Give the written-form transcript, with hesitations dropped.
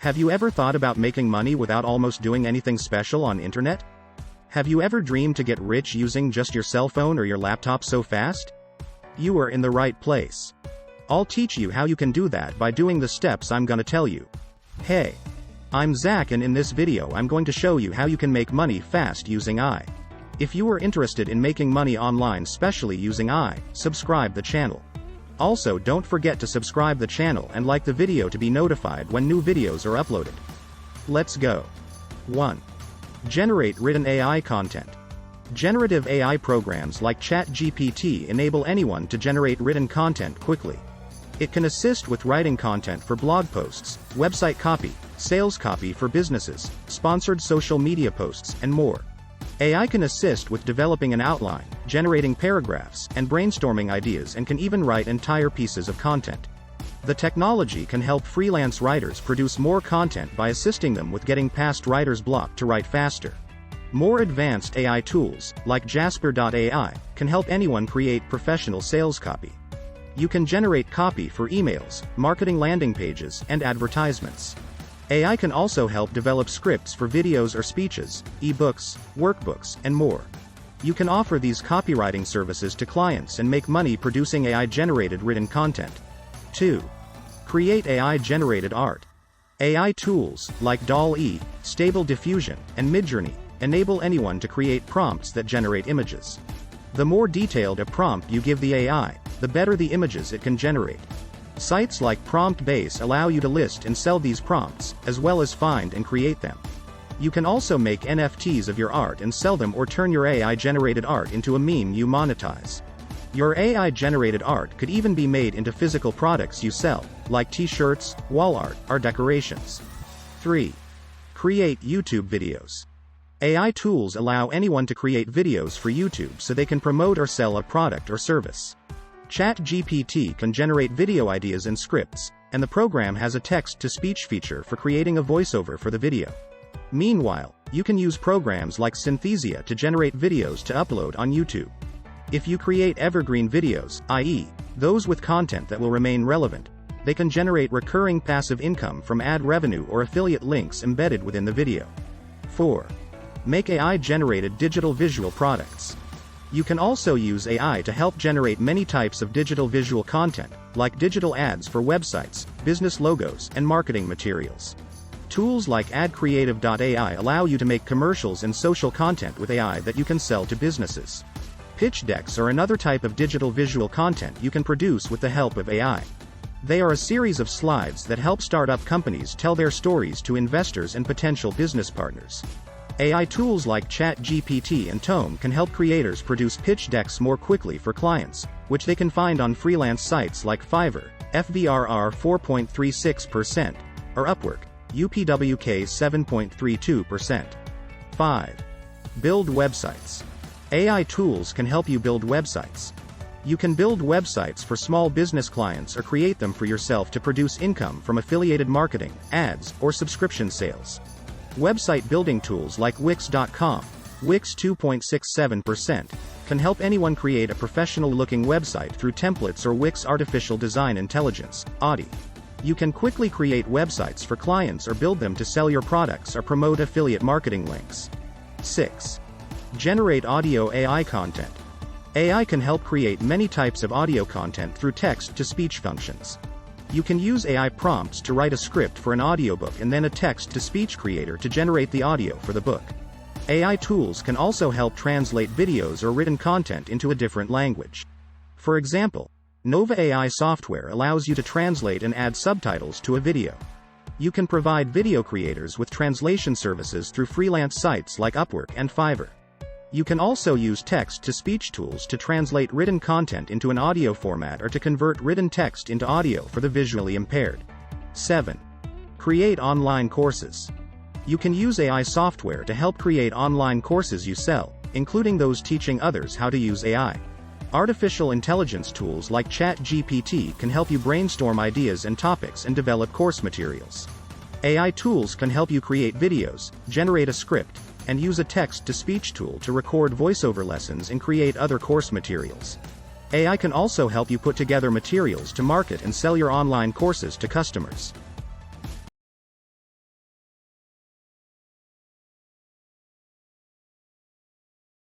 Have you ever thought about making money without almost doing anything special on internet? Have you ever dreamed to get rich using just your cell phone or your laptop so fast? You are in the right place. I'll teach you how you can do that by doing the steps I'm gonna tell you. Hey, I'm Zach, and in this video I'm going to show you how you can make money fast using AI. If you are interested in making money online, especially using AI, subscribe the channel. Also, don't forget to subscribe the channel and like the video to be notified when new videos are uploaded. Let's go. 1. Generate written AI content. Generative AI programs like ChatGPT enable anyone to generate written content quickly. It can assist with writing content for blog posts, website copy, sales copy for businesses, sponsored social media posts, and more. AI can assist with developing an outline, generating paragraphs, and brainstorming ideas, and can even write entire pieces of content. The technology can help freelance writers produce more content by assisting them with getting past writer's block to write faster. More advanced AI tools, like Jasper.ai, can help anyone create professional sales copy. You can generate copy for emails, marketing landing pages, and advertisements. AI can also help develop scripts for videos or speeches, ebooks, workbooks, and more. You can offer these copywriting services to clients and make money producing AI-generated written content. 2. Create AI-generated art. AI tools, like DALL-E, Stable Diffusion, and Midjourney, enable anyone to create prompts that generate images. The more detailed a prompt you give the AI, the better the images it can generate. Sites like PromptBase allow you to list and sell these prompts, as well as find and create them. You can also make NFTs of your art and sell them, or turn your AI-generated art into a meme you monetize. Your AI-generated art could even be made into physical products you sell, like t-shirts, wall art, or decorations. 3. Create YouTube videos. AI tools allow anyone to create videos for YouTube so they can promote or sell a product or service. ChatGPT can generate video ideas and scripts, and the program has a text-to-speech feature for creating a voiceover for the video. Meanwhile, you can use programs like Synthesia to generate videos to upload on YouTube. If you create evergreen videos, i.e., those with content that will remain relevant, they can generate recurring passive income from ad revenue or affiliate links embedded within the video. 4. Make AI-generated digital visual products. You can also use AI to help generate many types of digital visual content, like digital ads for websites, business logos, and marketing materials. Tools like AdCreative.ai allow you to make commercials and social content with AI that you can sell to businesses. Pitch decks are another type of digital visual content you can produce with the help of AI. They are a series of slides that help startup companies tell their stories to investors and potential business partners. AI tools like ChatGPT and Tome can help creators produce pitch decks more quickly for clients, which they can find on freelance sites like Fiverr, FVRR 4.36%, or Upwork, UPWK 7.32%. 5. Build websites. AI tools can help you build websites. You can build websites for small business clients or create them for yourself to produce income from affiliated marketing, ads, or subscription sales. Website building tools like Wix.com, Wix 2.67%, can help anyone create a professional-looking website through templates or Wix Artificial Design Intelligence, AUDI. You can quickly create websites for clients or build them to sell your products or promote affiliate marketing links. 6. Generate audio AI content. AI can help create many types of audio content through text-to-speech functions. You can use AI prompts to write a script for an audiobook and then a text-to-speech creator to generate the audio for the book. AI tools can also help translate videos or written content into a different language. For example, Nova AI software allows you to translate and add subtitles to a video. You can provide video creators with translation services through freelance sites like Upwork and Fiverr. You can also use text-to-speech tools to translate written content into an audio format or to convert written text into audio for the visually impaired. 7. Create online courses. You can use AI software to help create online courses you sell, including those teaching others how to use AI. Artificial intelligence tools like ChatGPT can help you brainstorm ideas and topics and develop course materials. AI tools can help you create videos, generate a script, and use a text-to-speech tool to record voiceover lessons and create other course materials. AI can also help you put together materials to market and sell your online courses to customers.